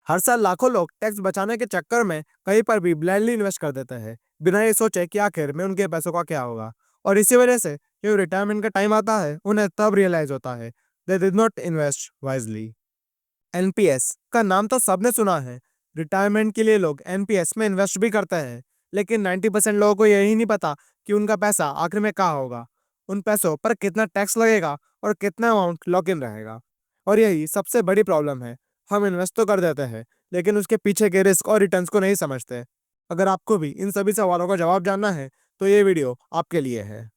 हर साल लाखों लोग टैक्स बचाने के चक्कर में कहीं पर भी ब्लाइंडली इन्वेस्ट कर देते हैं, बिना ये सोचे कि आखिर में उनके पैसों का क्या होगा। और इसी वजह से जब रिटायरमेंट का टाइम आता है, उन्हें तब रियलाइज होता है they did not invest wisely. NPS का नाम तो सबने सुना है। रिटायरमेंट के लिए लोग एनपीएस में इन्वेस्ट भी करते हैं, लेकिन 90% लोगों को यही नहीं पता कि उनका पैसा आखिर में कहाँ होगा, उन पैसों पर कितना टैक्स लगेगा और कितना अमाउंट लॉक इन रहेगा। और यही सबसे बड़ी प्रॉब्लम है। हम इन्वेस्ट तो कर देते हैं, लेकिन उसके पीछे के रिस्क और रिटर्न्स को नहीं समझते। अगर आपको भी इन सभी सवालों का जवाब जानना है, तो ये वीडियो आपके लिए है।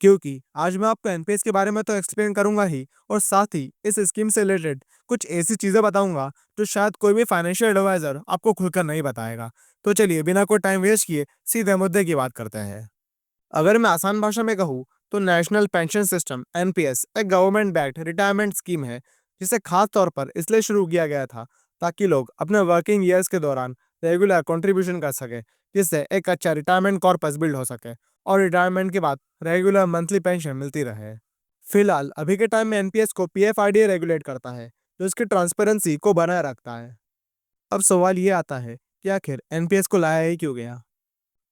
क्योंकि आज मैं आपको एनपीएस के बारे में तो एक्सप्लेन करूंगा ही, और साथ ही इस स्कीम से रिलेटेड कुछ ऐसी चीजें बताऊंगा जो शायद कोई भी फाइनेंशियल एडवाइजर आपको खुलकर नहीं बताएगा। तो चलिए बिना कोई टाइम वेस्ट किए सीधे मुद्दे की बात करते हैं। अगर मैं आसान भाषा में कहूँ, तो नेशनल पेंशन सिस्टम एनपीएस एक गवर्नमेंट बैक्ड रिटायरमेंट स्कीम है, जिसे खास तौर पर इसलिए शुरू किया गया था ताकि लोग अपने वर्किंग ईयर्स के दौरान रेगुलर कंट्रीब्यूशन कर सके, जिससे एक अच्छा रिटायरमेंट कॉर्पस बिल्ड हो सके और रिटायरमेंट के बाद रेगुलर मंथली पेंशन मिलती रहे। फिलहाल अभी के टाइम में एनपीएस को पीएफआरडीए रेगुलेट करता है, जो इसकी ट्रांसपेरेंसी को बनाए रखता है। अब सवाल ये आता है कि आखिर एनपीएस को लाया ही क्यों गया।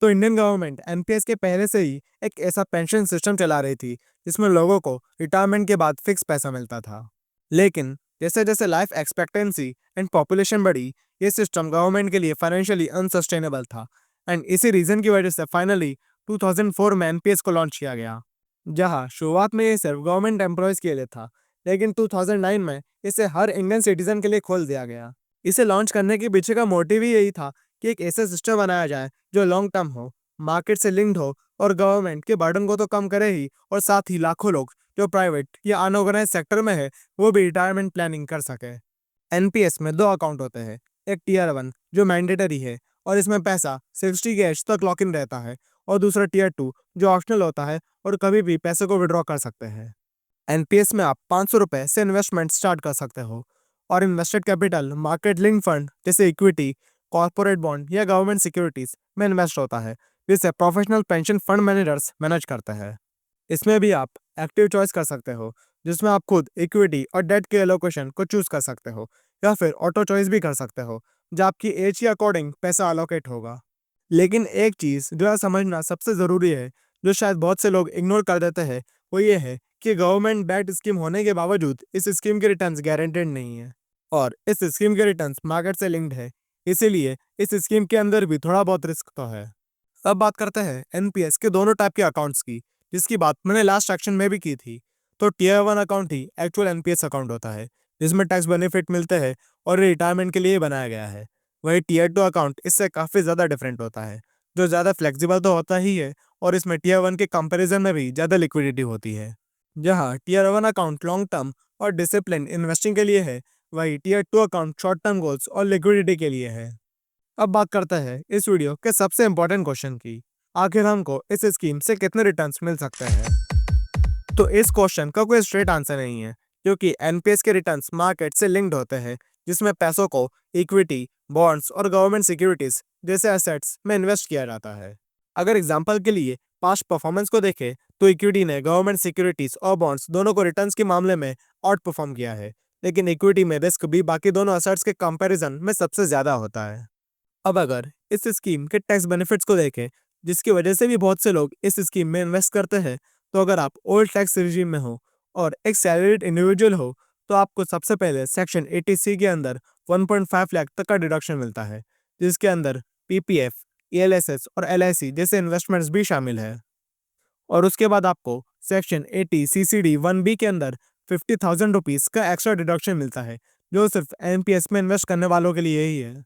तो इंडियन गवर्नमेंट एनपीएस के पहले से ही एक ऐसा पेंशन सिस्टम चला रही थी जिसमें लोगों को रिटायरमेंट के बाद फिक्स पैसा मिलता था। लेकिन जैसे जैसे लाइफ एक्सपेक्टेंसी एंड पॉपुलेशन बढ़ी, ये सिस्टम गवर्नमेंट के लिए फाइनेंशियली अनसस्टेनेबल था। एंड इसी रीजन की वजह से फाइनली 2004 में एनपीएस को लॉन्च किया गया। जहां शुरुआत में ये सिर्फ गवर्नमेंट एम्प्लॉयज के लिए था, लेकिन 2009 में इसे हर इंडियन सिटीजन के लिए खोल दिया गया। इसे लॉन्च करने के पीछे का मोटिव ही यही था कि एक ऐसा सिस्टम बनाया जाए जो लॉन्ग टर्म हो, मार्केट से लिंक्ड हो और गवर्नमेंट के बर्डन को तो कम करे ही, और साथ ही लाखों लोग जो प्राइवेट या अनऑर्गेनाइज सेक्टर में है वो भी रिटायरमेंट प्लानिंग कर सके। एनपीएस में दो अकाउंट होते हैं। एक टीयर 1 जो मैंडेटरी है और इसमें पैसा 60 के एज तक लॉक इन रहता है, और दूसरा टीयर 2 जो ऑप्शनल होता है और कभी भी पैसे को विड्रॉ कर सकते हैं। एनपीएस में आप 500 रुपए से इन्वेस्टमेंट स्टार्ट कर सकते हो, और invested capital market link fund जैसे इक्विटी, कॉर्पोरेट बॉन्ड या गवर्नमेंट सिक्योरिटीज में इन्वेस्ट होता है, जिसे professional pension fund managers manage करते हैं। इसमें भी आप एक्टिव चॉइस कर सकते हो, जिसमें आप खुद इक्विटी और डेट के एलोकेशन को चूज कर सकते हो, या फिर ऑटो चॉइस भी कर सकते हो, जो आपकी एज के अकॉर्डिंग पैसा अलोकेट होगा। लेकिन एक चीज जो है समझना सबसे जरूरी है, जो शायद बहुत से लोग इग्नोर कर देते हैं, वो ये है कि गवर्नमेंट बैक्ड स्कीम होने के बावजूद इस स्कीम के रिटर्न्स गारंटेड नहीं है, और इस स्कीम के रिटर्न्स मार्केट से लिंक्ड है। इसीलिए इस स्कीम के अंदर भी थोड़ा बहुत रिस्क तो है। अब बात करते हैं एनपीएस के दोनों टाइप के अकाउंट्स की, जिसकी बात मैंने लास्ट सेक्शन में भी की थी। तो टीयर 1 अकाउंट ही एक्चुअल एनपीएस अकाउंट होता है, जिसमें टैक्स बेनिफिट मिलते हैं और ये रिटायरमेंट के लिए बनाया गया है। वही टीयर 2 अकाउंट इससे काफ़ी ज़्यादा डिफरेंट होता है, जो ज़्यादा फ्लेक्सिबल तो होता ही है, और इसमें टीयर 1 के कंपैरिजन में भी ज़्यादा लिक्विडिटी होती है। जहाँ टीयर 1 अकाउंट लॉन्ग टर्म और डिसिप्लिन इन्वेस्टिंग के लिए है, वही tier 2 account short term goals और लिक्विडिटी के लिए है। अब बात करते हैं इस वीडियो के सबसे इंपॉर्टेंट क्वेश्चन की, आखिर हमको इस स्कीम से कितने रिटर्न्स मिल सकते हैं। तो इस क्वेश्चन का कोई स्ट्रेट आंसर नहीं है, क्योंकि एनपीएस के रिटर्न्स मार्केट से लिंक्ड होते हैं, जिसमें पैसों को इक्विटी, बॉन्ड्स और गवर्नमेंट सिक्योरिटीज जैसे एसेट्स में इन्वेस्ट किया जाता है। अगर एग्जांपल के लिए पास्ट परफॉर्मेंस को देखें, तो इक्विटी ने गवर्नमेंट सिक्योरिटीज और बॉन्ड्स दोनों को रिटर्न्स के मामले में आउट परफॉर्म किया है, लेकिन इक्विटी में रिस्क भी बाकी दोनों एसेट्स के कंपैरिजन में सबसे ज्यादा होता है। अब अगर इस स्कीम के टैक्स बेनिफिट्स को देखें, जिसकी वजह से भी बहुत से लोग इस स्कीम में इन्वेस्ट करते हैं, तो अगर आप ओल्ड टैक्स रिजीम में हो और एक सैलरीड इंडिविजुअल हो, तो आपको सबसे पहले सेक्शन 80C के अंदर 1.5 लाख तक का डिडक्शन मिलता है, जिसके अंदर पीपीएफ, ईएलएसएस और एलआईसी जैसे इन्वेस्टमेंट्स भी शामिल है। और उसके बाद आपको सेक्शन 80 सीसीडी 1B के अंदर 50,000 रुपीज का एक्स्ट्रा डिडक्शन मिलता है, जो सिर्फ एनपीएस में इन्वेस्ट करने वालों के लिए ही है।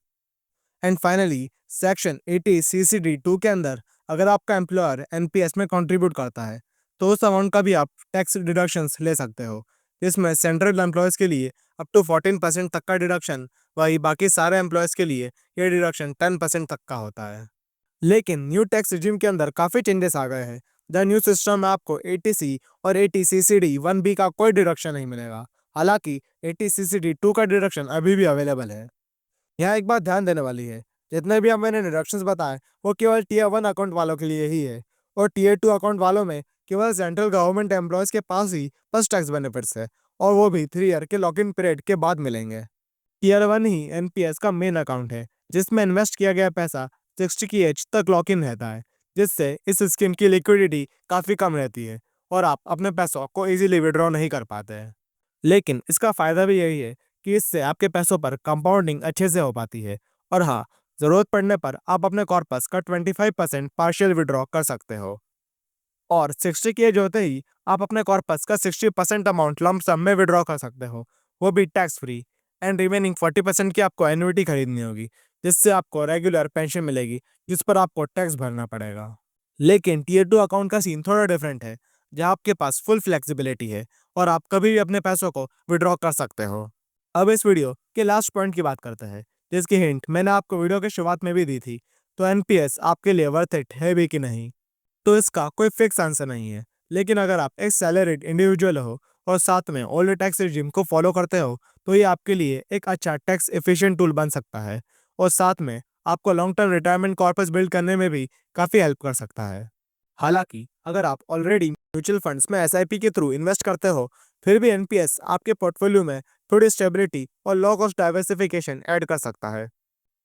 एंड फाइनली सेक्शन 80 सीसीडी 2 के अंदर अगर आपका एम्प्लॉयर एनपीएस में कंट्रीब्यूट करता है, तो उस अमाउंट का भी आप टैक्स डिडक्शंस ले सकते हो, जिसमें सेंट्रल एम्प्लॉयज़ के लिए अप टू 14% तक का डिडक्शन, वही बाकी सारे एम्प्लॉयज़ के लिए ये डिडक्शन 10% तक का होता है। लेकिन न्यू टैक्स रिजिम के अंदर काफ़ी चेंजेस आ गए हैं। द न्यू सिस्टम में आपको 80C और 80 CCD 1B का कोई डिडक्शन नहीं मिलेगा। हालांकि 80 CCD 2 का डिडक्शन अभी भी अवेलेबल है। यहाँ एक बात ध्यान देने वाली है, जितने भी अब मैंने डिडक्शंस बताए वो केवल टीयर 1 अकाउंट वालों के लिए ही है, और टीयर 2 अकाउंट वालों में केवल सेंट्रल गवर्नमेंट एम्प्लॉयज़ के पास ही फर्स्ट टैक्स बेनिफिट्स है, और वो भी 3 ईयर के लॉक इन पीरियड के बाद मिलेंगे। टियर 1 ही एनपीएस का मेन अकाउंट है, जिसमें इन्वेस्ट किया गया पैसा 60 की एज तक लॉक इन रहता है, जिससे इस स्कीम की लिक्विडिटी काफ़ी कम रहती है और आप अपने पैसों को इजीली विड्रॉ नहीं कर पाते हैं। लेकिन इसका फ़ायदा भी यही है कि इससे आपके पैसों पर कंपाउंडिंग अच्छे से हो पाती है और हाँ, ज़रूरत पड़ने पर आप अपने कॉर्पस का 25% पार्शियल विड्रॉ कर सकते हो और 60 की एज होते ही आप अपने कॉर्पस का 60% अमाउंट लंप सम में विड्रॉ कर सकते हो, वो भी टैक्स फ्री। एंड रिमेनिंग 40% की आपको एन्युइटी खरीदनी होगी, जिससे आपको रेगुलर पेंशन मिलेगी, जिस पर आपको टैक्स भरना पड़ेगा। लेकिन टियर 2 अकाउंट का सीन थोड़ा डिफरेंट है, जहाँ आपके पास फुल फ्लेक्सिबिलिटी है और आप कभी भी अपने पैसों को विड्रॉ कर सकते हो। अब इस वीडियो के लास्ट पॉइंट की बात करते हैं, जिसकी हिंट मैंने आपको वीडियो के शुरुआत में भी दी थी। तो एनपीएस आपके लिए वर्थ इट है भी कि नहीं? तो इसका कोई फिक्स आंसर नहीं है, लेकिन अगर आप एक सैलरीड इंडिविजुअल हो और साथ में ओल्ड टैक्स रिजिम को फॉलो करते हो, तो ये आपके लिए एक अच्छा टैक्स एफिशिएंट टूल बन सकता है और साथ में आपको long term retirement corpus build करने में भी काफ़ी हेल्प कर सकता है। हालांकि अगर आप ऑलरेडी म्यूचुअल फंड्स में एसआईपी के थ्रू इन्वेस्ट करते हो, फिर भी एनपीएस आपके पोर्टफोलियो में थोड़ी स्टेबिलिटी और लो कॉस्ट डाइवर्सिफिकेशन ऐड कर सकता है।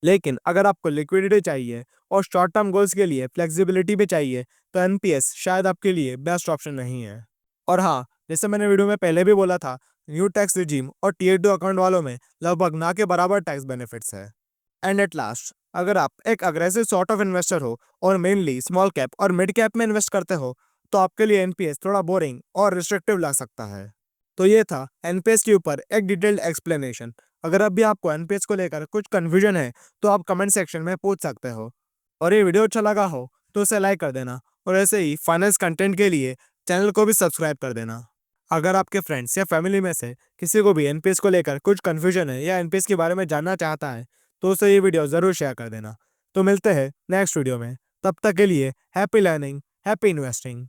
लेकिन अगर आपको लिक्विडिटी चाहिए और शॉर्ट टर्म गोल्स के लिए फ्लेक्सिबिलिटी भी चाहिए, तो एनपीएस शायद आपके लिए बेस्ट ऑप्शन नहीं है। और हाँ, जैसे मैंने वीडियो में पहले भी बोला था, न्यू टैक्स रिजीम और टियर 2 अकाउंट वालों में लगभग ना के बराबर टैक्स बेनिफिट्स है। एंड एट लास्ट, अगर आप एक अग्रेसिव सॉर्ट ऑफ इन्वेस्टर हो और मेनली स्मॉल कैप और मिड कैप में इन्वेस्ट करते हो, तो आपके लिए एनपीएस थोड़ा बोरिंग और रिस्ट्रिक्टिव लग सकता है। तो ये था एनपीएस के ऊपर एक डिटेल्ड एक्सप्लेनेशन। अगर अब भी आपको एनपीएस को लेकर कुछ कंफ्यूजन है, तो आप कमेंट सेक्शन में पूछ सकते हो। और ये वीडियो अच्छा लगा हो तो उसे लाइक कर देना और ऐसे ही फाइनेंस कंटेंट के लिए चैनल को भी सब्सक्राइब कर देना। अगर आपके फ्रेंड्स या फैमिली में से किसी को भी एनपीएस को लेकर कुछ कंफ्यूजन है या एनपीएस के बारे में जानना चाहता है, तो उसे ये वीडियो ज़रूर शेयर कर देना। तो मिलते हैं नेक्स्ट वीडियो में, तब तक के लिए हैप्पी लर्निंग, हैप्पी इन्वेस्टिंग।